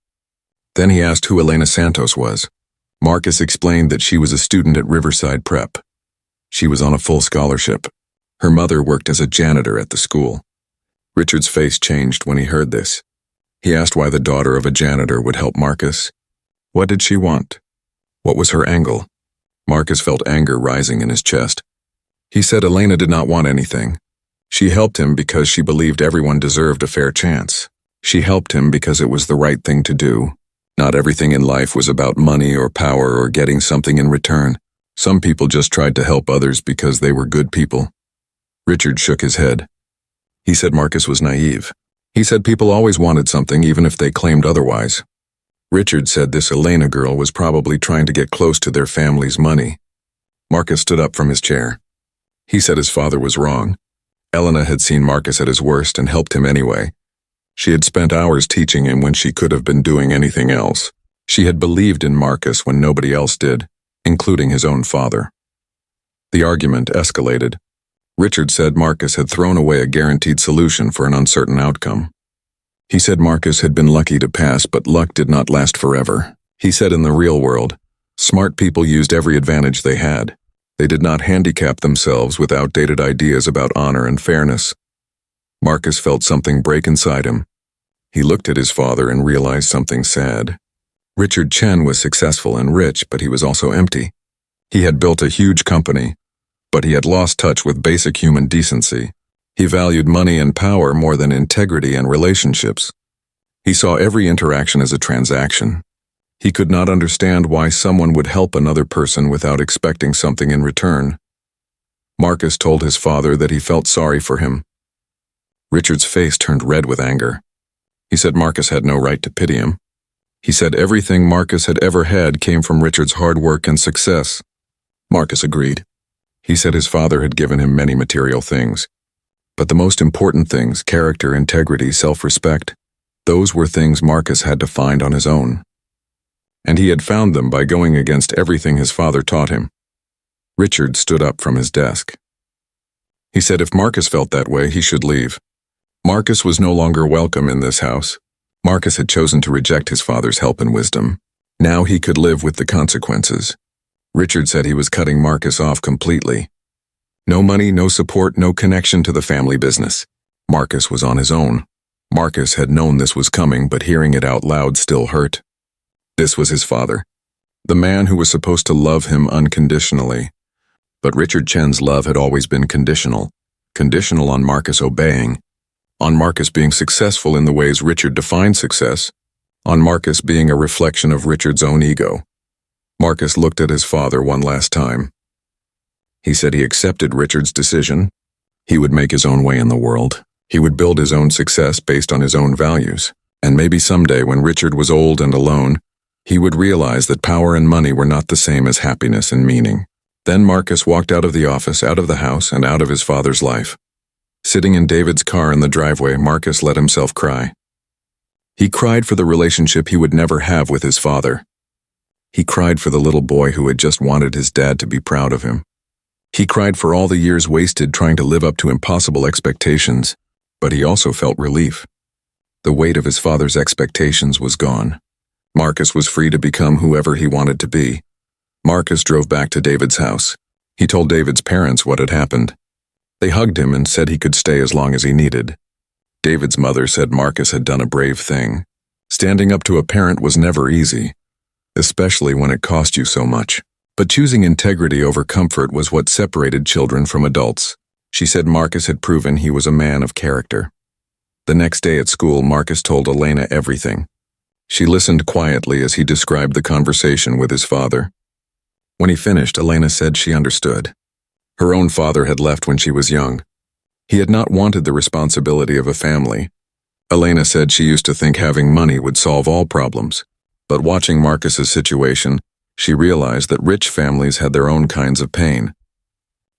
Then he asked who Elena Santos was. Marcus explained that she was a student at Riverside Prep. She was on a full scholarship. Her mother worked as a janitor at the school. Richard's face changed when he heard this. He asked why the daughter of a janitor would help Marcus. What did she want? What was her angle? Marcus felt anger rising in his chest. He said Elena did not want anything. She helped him because she believed everyone deserved a fair chance. She helped him because it was the right thing to do. Not everything in life was about money or power or getting something in return. Some people just tried to help others because they were good people. Richard shook his head. He said Marcus was naive. He said people always wanted something even if they claimed otherwise. Richard said this Elena girl was probably trying to get close to their family's money. Marcus stood up from his chair. He said his father was wrong. Elena had seen Marcus at his worst and helped him anyway. She had spent hours teaching him when she could have been doing anything else. She had believed in Marcus when nobody else did, including his own father. The argument escalated. Richard said Marcus had thrown away a guaranteed solution for an uncertain outcome. He said Marcus had been lucky to pass, but luck did not last forever. He said in the real world, smart people used every advantage they had. They did not handicap themselves with outdated ideas about honor and fairness. Marcus felt something break inside him. He looked at his father and realized something sad. Richard Chen was successful and rich, but he was also empty. He had built a huge company, but he had lost touch with basic human decency. He valued money and power more than integrity and relationships. He saw every interaction as a transaction. He could not understand why someone would help another person without expecting something in return. Marcus told his father that he felt sorry for him. Richard's face turned red with anger. He said Marcus had no right to pity him. He said everything Marcus had ever had came from Richard's hard work and success. Marcus agreed. He said his father had given him many material things. But the most important things, character, integrity, self-respect, those were things Marcus had to find on his own. And he had found them by going against everything his father taught him. Richard stood up from his desk. He said if Marcus felt that way, he should leave. Marcus was no longer welcome in this house. Marcus had chosen to reject his father's help and wisdom. Now he could live with the consequences. Richard said he was cutting Marcus off completely. No money, no support, no connection to the family business. Marcus was on his own. Marcus had known this was coming, but hearing it out loud still hurt. This was his father, the man who was supposed to love him unconditionally. But Richard Chen's love had always been conditional on Marcus obeying, on Marcus being successful in the ways Richard defined success, on Marcus being a reflection of Richard's own ego. Marcus looked at his father one last time. He said he accepted Richard's decision. He would make his own way in the world. He would build his own success based on his own values. And maybe someday when Richard was old and alone, he would realize that power and money were not the same as happiness and meaning. Then Marcus walked out of the office, out of the house, and out of his father's life. Sitting in David's car in the driveway, Marcus let himself cry. He cried for the relationship he would never have with his father. He cried for the little boy who had just wanted his dad to be proud of him. He cried for all the years wasted trying to live up to impossible expectations, but he also felt relief. The weight of his father's expectations was gone. Marcus was free to become whoever he wanted to be. Marcus drove back to David's house. He told David's parents what had happened. They hugged him and said he could stay as long as he needed. David's mother said Marcus had done a brave thing. Standing up to a parent was never easy, especially when it cost you so much. But choosing integrity over comfort was what separated children from adults. She said Marcus had proven he was a man of character. The next day at school, Marcus told Elena everything. She listened quietly as he described the conversation with his father. When he finished, Elena said she understood. Her own father had left when she was young. He had not wanted the responsibility of a family. Elena said she used to think having money would solve all problems. But watching Marcus's situation, she realized that rich families had their own kinds of pain.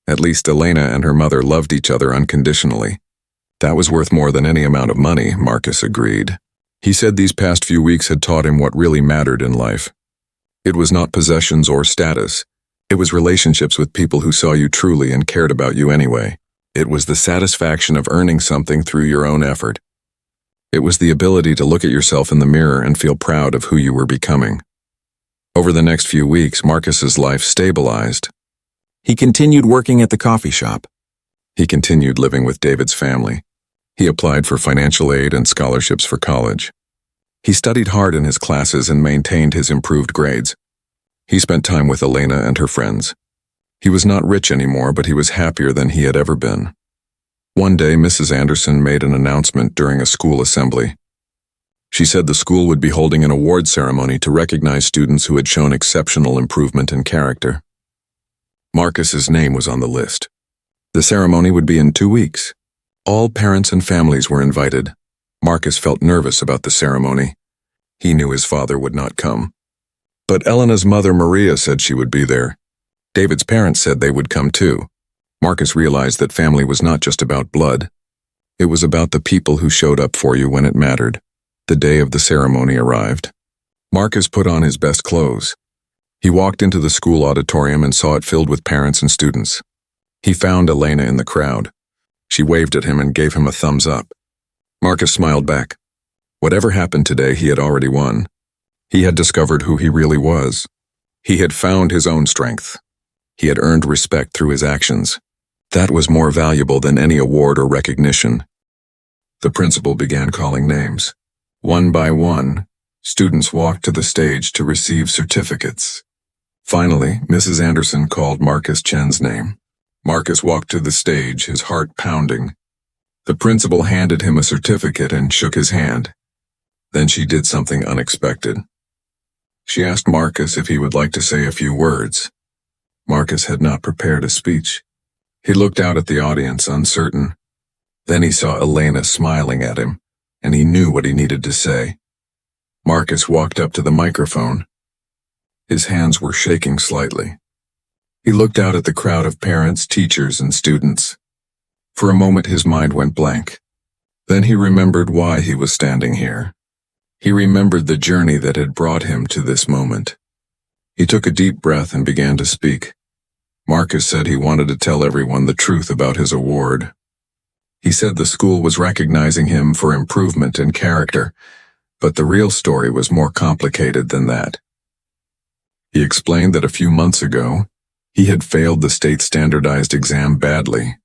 At least Elena and her mother loved each other unconditionally. That was worth more than any amount of money, Marcus agreed. He said these past few weeks had taught him what really mattered in life. It was not possessions or status. It was relationships with people who saw you truly and cared about you anyway. It was the satisfaction of earning something through your own effort. It was the ability to look at yourself in the mirror and feel proud of who you were becoming. Over the next few weeks, Marcus's life stabilized. He continued working at the coffee shop. He continued living with David's family. He applied for financial aid and scholarships for college. He studied hard in his classes and maintained his improved grades. He spent time with Elena and her friends. He was not rich anymore, but he was happier than he had ever been. One day, Mrs. Anderson made an announcement during a school assembly. She said the school would be holding an award ceremony to recognize students who had shown exceptional improvement in character. Marcus's name was on the list. The ceremony would be in 2 weeks. All parents and families were invited. Marcus felt nervous about the ceremony. He knew his father would not come. But Elena's mother, Maria, said she would be there. David's parents said they would come too. Marcus realized that family was not just about blood. It was about the people who showed up for you when it mattered. The day of the ceremony arrived. Marcus put on his best clothes. He walked into the school auditorium and saw it filled with parents and students. He found Elena in the crowd. She waved at him and gave him a thumbs up. Marcus smiled back. Whatever happened today, he had already won. He had discovered who he really was. He had found his own strength. He had earned respect through his actions. That was more valuable than any award or recognition. The principal began calling names. One by one, students walked to the stage to receive certificates. Finally, Mrs. Anderson called Marcus Chen's name. Marcus walked to the stage, his heart pounding. The principal handed him a certificate and shook his hand. Then she did something unexpected. She asked Marcus if he would like to say a few words. Marcus had not prepared a speech. He looked out at the audience, uncertain. Then he saw Elena smiling at him, and he knew what he needed to say. Marcus walked up to the microphone. His hands were shaking slightly. He looked out at the crowd of parents, teachers, and students. For a moment his mind went blank. Then he remembered why he was standing here. He remembered the journey that had brought him to this moment. He took a deep breath and began to speak. Marcus said he wanted to tell everyone the truth about his award. He said the school was recognizing him for improvement in character, but the real story was more complicated than that. He explained that a few months ago, he had failed the state standardized exam badly.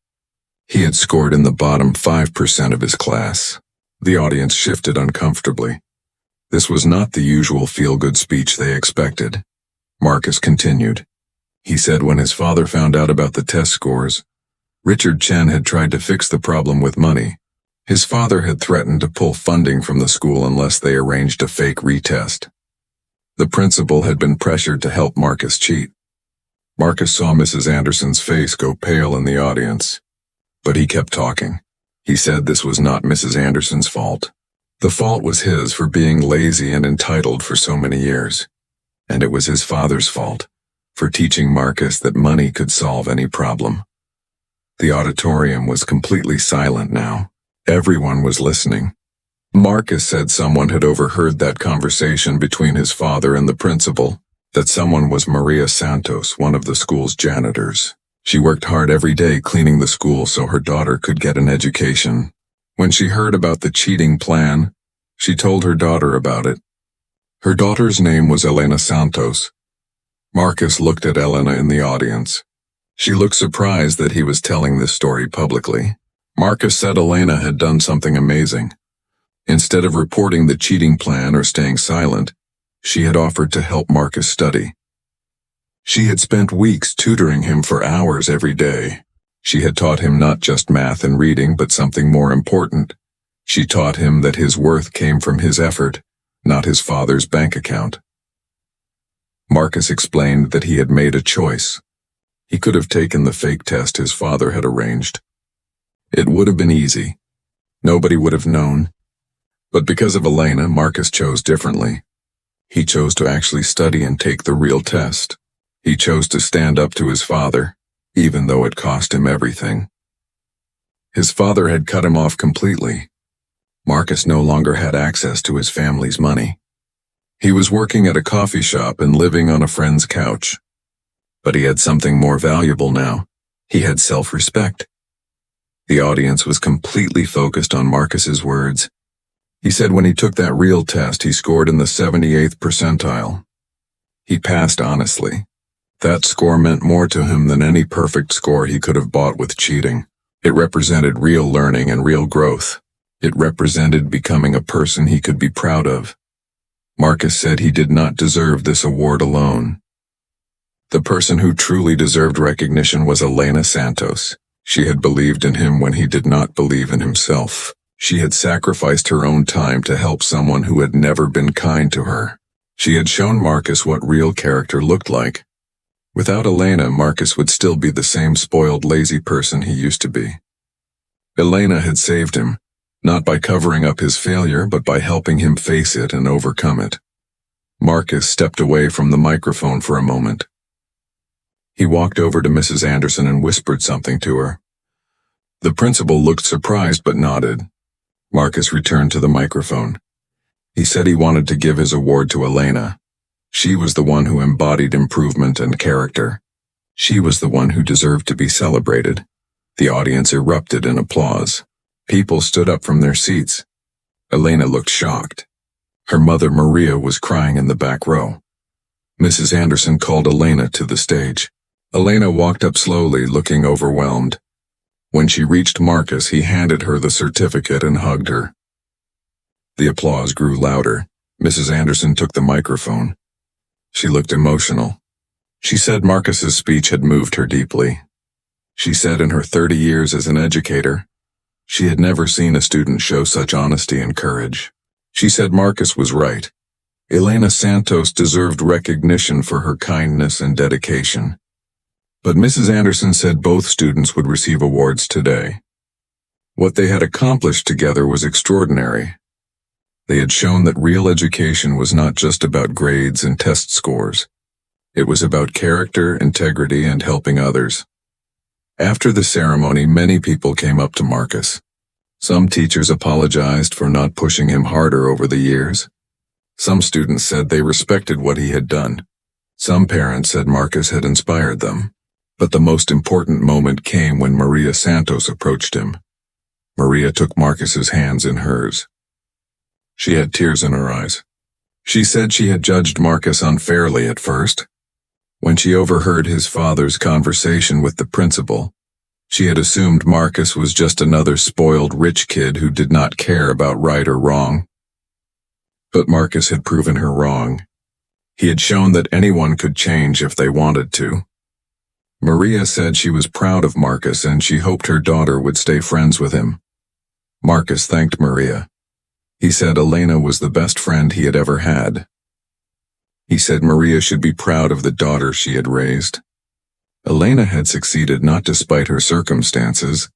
He had scored in the bottom 5% of his class. The audience shifted uncomfortably. This was not the usual feel-good speech they expected. Marcus continued. He said when his father found out about the test scores, Richard Chen had tried to fix the problem with money. His father had threatened to pull funding from the school unless they arranged a fake retest. The principal had been pressured to help Marcus cheat. Marcus saw Mrs. Anderson's face go pale in the audience, but he kept talking. He said this was not Mrs. Anderson's fault. The fault was his for being lazy and entitled for so many years. And it was his father's fault for teaching Marcus that money could solve any problem. The auditorium was completely silent now. Everyone was listening. Marcus said someone had overheard that conversation between his father and the principal, that someone was Maria Santos, one of the school's janitors. She worked hard every day cleaning the school so her daughter could get an education. When she heard about the cheating plan, she told her daughter about it. Her daughter's name was Elena Santos. Marcus looked at Elena in the audience. She looked surprised that he was telling this story publicly. Marcus said Elena had done something amazing. Instead of reporting the cheating plan or staying silent, she had offered to help Marcus study. She had spent weeks tutoring him for hours every day. She had taught him not just math and reading, but something more important. She taught him that his worth came from his effort, not his father's bank account. Marcus explained that he had made a choice. He could have taken the fake test his father had arranged. It would have been easy. Nobody would have known. But because of Elena, Marcus chose differently. He chose to actually study and take the real test. He chose to stand up to his father, even though it cost him everything. His father had cut him off completely. Marcus no longer had access to his family's money. He was working at a coffee shop and living on a friend's couch. But he had something more valuable now. He had self-respect. The audience was completely focused on Marcus's words. He said when he took that real test, he scored in the 78th percentile. He passed honestly. That score meant more to him than any perfect score he could have bought with cheating. It represented real learning and real growth. It represented becoming a person he could be proud of. Marcus said he did not deserve this award alone. The person who truly deserved recognition was Elena Santos. She had believed in him when he did not believe in himself. She had sacrificed her own time to help someone who had never been kind to her. She had shown Marcus what real character looked like. Without Elena, Marcus would still be the same spoiled, lazy person he used to be. Elena had saved him, not by covering up his failure, but by helping him face it and overcome it. Marcus stepped away from the microphone for a moment. He walked over to Mrs. Anderson and whispered something to her. The principal looked surprised but nodded. Marcus returned to the microphone. He said he wanted to give his award to Elena. She was the one who embodied improvement and character. She was the one who deserved to be celebrated. The audience erupted in applause. People stood up from their seats. Elena looked shocked. Her mother, Maria, was crying in the back row. Mrs. Anderson called Elena to the stage. Elena walked up slowly, looking overwhelmed. When she reached Marcus, he handed her the certificate and hugged her. The applause grew louder. Mrs. Anderson took the microphone. She looked emotional. She said Marcus's speech had moved her deeply. She said in her 30 years as an educator, she had never seen a student show such honesty and courage. She said Marcus was right. Elena Santos deserved recognition for her kindness and dedication. But Mrs. Anderson said both students would receive awards today. What they had accomplished together was extraordinary. They had shown that real education was not just about grades and test scores. It was about character, integrity, and helping others. After the ceremony, many people came up to Marcus. Some teachers apologized for not pushing him harder over the years. Some students said they respected what he had done. Some parents said Marcus had inspired them. But the most important moment came when Maria Santos approached him. Maria took Marcus's hands in hers. She had tears in her eyes. She said she had judged Marcus unfairly at first. When she overheard his father's conversation with the principal, she had assumed Marcus was just another spoiled rich kid who did not care about right or wrong. But Marcus had proven her wrong. He had shown that anyone could change if they wanted to. Maria said she was proud of Marcus and she hoped her daughter would stay friends with him. Marcus thanked Maria. He said Elena was the best friend he had ever had. He said Maria should be proud of the daughter she had raised. Elena had succeeded not despite her circumstances,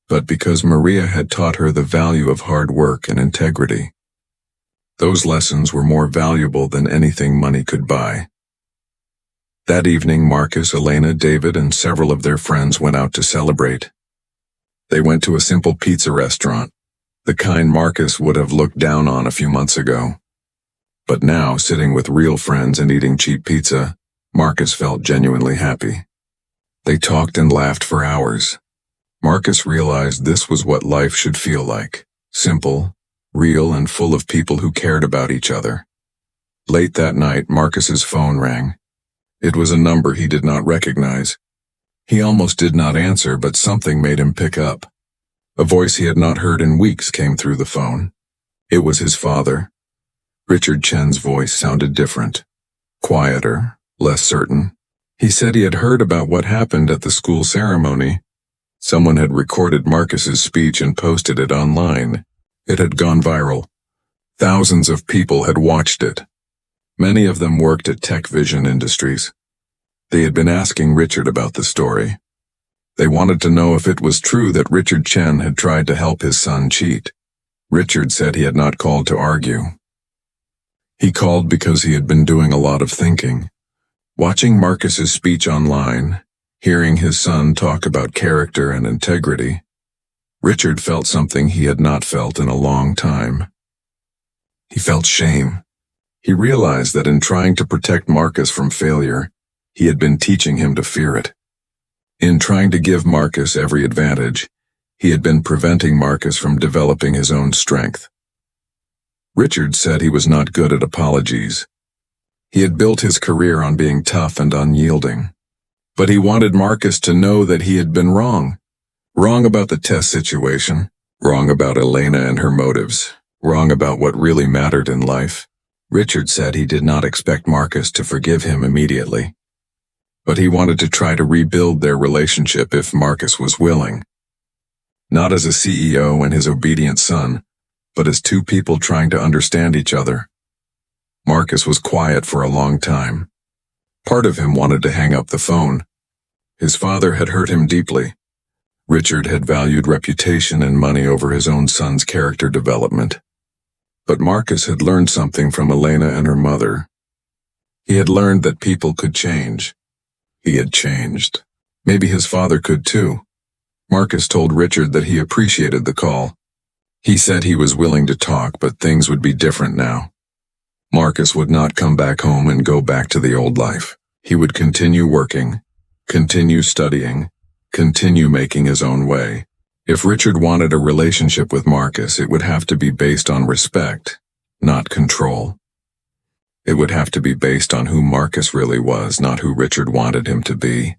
but because Maria had taught her the value of hard work and integrity. Those lessons were more valuable than anything money could buy. That evening, Marcus, Elena, David, and several of their friends went out to celebrate. They went to a simple pizza restaurant, the kind Marcus would have looked down on a few months ago. But now, sitting with real friends and eating cheap pizza, Marcus felt genuinely happy. They talked and laughed for hours. Marcus realized this was what life should feel like: simple, real, and full of people who cared about each other. Late that night, Marcus's phone rang. It was a number he did not recognize. He almost did not answer, but something made him pick up. A voice he had not heard in weeks came through the phone. It was his father. Richard Chen's voice sounded different, quieter, less certain. He said he had heard about what happened at the school ceremony. Someone had recorded Marcus's speech and posted it online. It had gone viral. Thousands of people had watched it. Many of them worked at Tech Vision Industries. They had been asking Richard about the story. They wanted to know if it was true that Richard Chen had tried to help his son cheat. Richard said he had not called to argue. He called because he had been doing a lot of thinking. Watching Marcus's speech online, hearing his son talk about character and integrity, Richard felt something he had not felt in a long time. He felt shame. He realized that in trying to protect Marcus from failure, he had been teaching him to fear it. In trying to give Marcus every advantage, he had been preventing Marcus from developing his own strength. Richard said he was not good at apologies. He had built his career on being tough and unyielding. But he wanted Marcus to know that he had been wrong. Wrong about the test situation, wrong about Elena and her motives, wrong about what really mattered in life. Richard said he did not expect Marcus to forgive him immediately. But he wanted to try to rebuild their relationship if Marcus was willing. Not as a CEO and his obedient son, but as two people trying to understand each other. Marcus was quiet for a long time. Part of him wanted to hang up the phone. His father had hurt him deeply. Richard had valued reputation and money over his own son's character development. But Marcus had learned something from Elena and her mother. He had learned that people could change. He had changed. Maybe his father could too. Marcus told Richard that he appreciated the call. He said he was willing to talk, but things would be different now. Marcus would not come back home and go back to the old life. He would continue working, continue studying, continue making his own way. If Richard wanted a relationship with Marcus, it would have to be based on respect, not control. It would have to be based on who Marcus really was, not who Richard wanted him to be.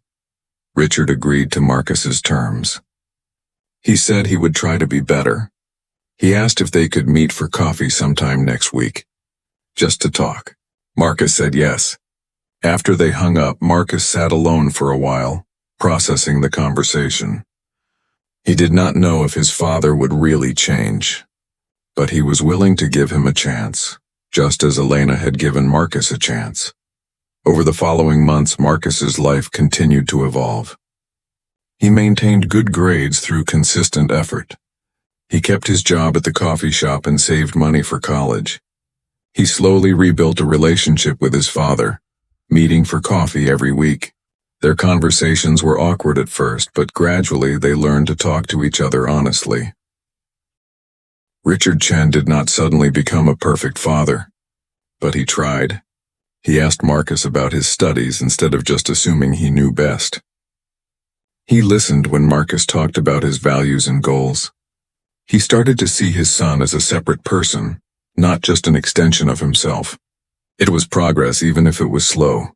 Richard agreed to Marcus's terms. He said he would try to be better. He asked if they could meet for coffee sometime next week, just to talk. Marcus said yes. After they hung up, Marcus sat alone for a while, processing the conversation. He did not know if his father would really change, but he was willing to give him a chance, just as Elena had given Marcus a chance. Over the following months, Marcus's life continued to evolve. He maintained good grades through consistent effort. He kept his job at the coffee shop and saved money for college. He slowly rebuilt a relationship with his father, meeting for coffee every week. Their conversations were awkward at first, but gradually they learned to talk to each other honestly. Richard Chen did not suddenly become a perfect father, but he tried. He asked Marcus about his studies instead of just assuming he knew best. He listened when Marcus talked about his values and goals. He started to see his son as a separate person, not just an extension of himself. It was progress even if it was slow.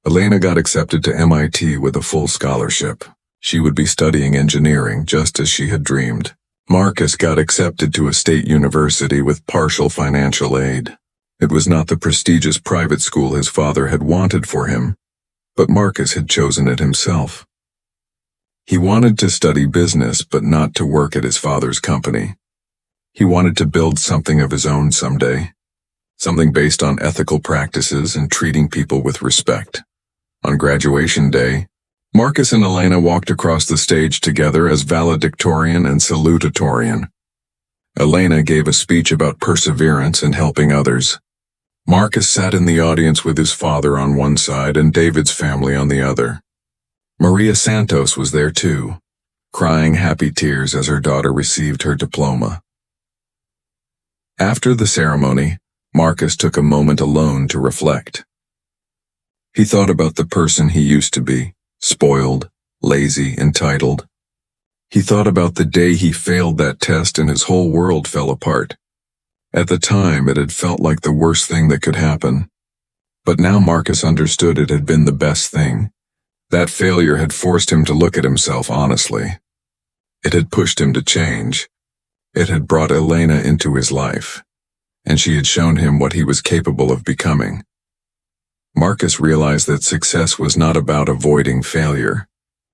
Elena got accepted to MIT with a full scholarship. She would be studying engineering just as she had dreamed. Marcus got accepted to a state university with partial financial aid. It was not the prestigious private school his father had wanted for him, but Marcus had chosen it himself. He wanted to study business but not to work at his father's company. He wanted to build something of his own someday, something based on ethical practices and treating people with respect. On graduation day, Marcus and Elena walked across the stage together as valedictorian and salutatorian. Elena gave a speech about perseverance and helping others. Marcus sat in the audience with his father on one side and David's family on the other. Maria Santos was there too, crying happy tears as her daughter received her diploma. After the ceremony, Marcus took a moment alone to reflect. He thought about the person he used to be, spoiled, lazy, entitled. He thought about the day he failed that test and his whole world fell apart. At the time, it had felt like the worst thing that could happen. But now Marcus understood it had been the best thing. That failure had forced him to look at himself honestly. It had pushed him to change. It had brought Elena into his life, and she had shown him what he was capable of becoming. Marcus realized that success was not about avoiding failure.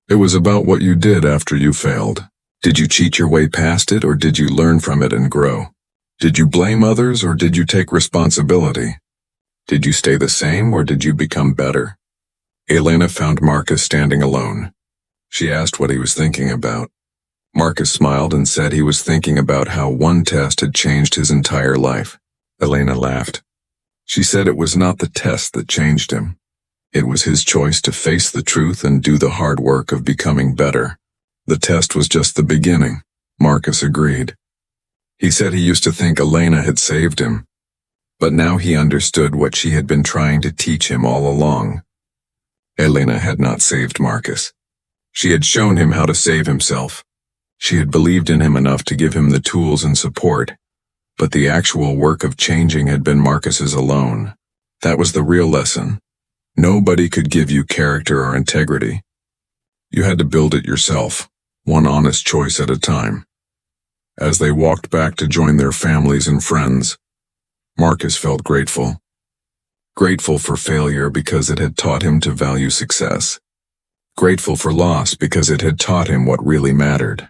It was about what you did after you failed. Did you cheat your way past it, or did you learn from it and grow? Did you blame others, or did you take responsibility? Did you stay the same, or did you become better? Elena found Marcus standing alone. She asked what he was thinking about. Marcus smiled and said he was thinking about how one test had changed his entire life. Elena laughed. She said it was not the test that changed him. It was his choice to face the truth and do the hard work of becoming better. The test was just the beginning, Marcus agreed. He said he used to think Elena had saved him, but now he understood what she had been trying to teach him all along. Elena had not saved Marcus. She had shown him how to save himself. She had believed in him enough to give him the tools and support, but the actual work of changing had been Marcus's alone. That was the real lesson. Nobody could give you character or integrity. You had to build it yourself, one honest choice at a time. As they walked back to join their families and friends, Marcus felt grateful. Grateful for failure because it had taught him to value success. Grateful for loss because it had taught him what really mattered.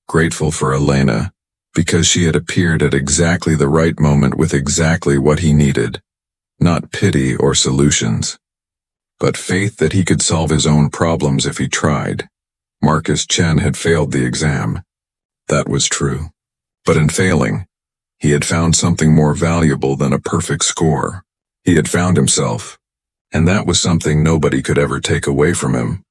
Grateful for Elena because she had appeared at exactly the right moment with exactly what he needed, not pity or solutions. but faith that he could solve his own problems if he tried. Marcus Chen had failed the exam. That was true. But in failing, he had found something more valuable than a perfect score. He had found himself, and that was something nobody could ever take away from him.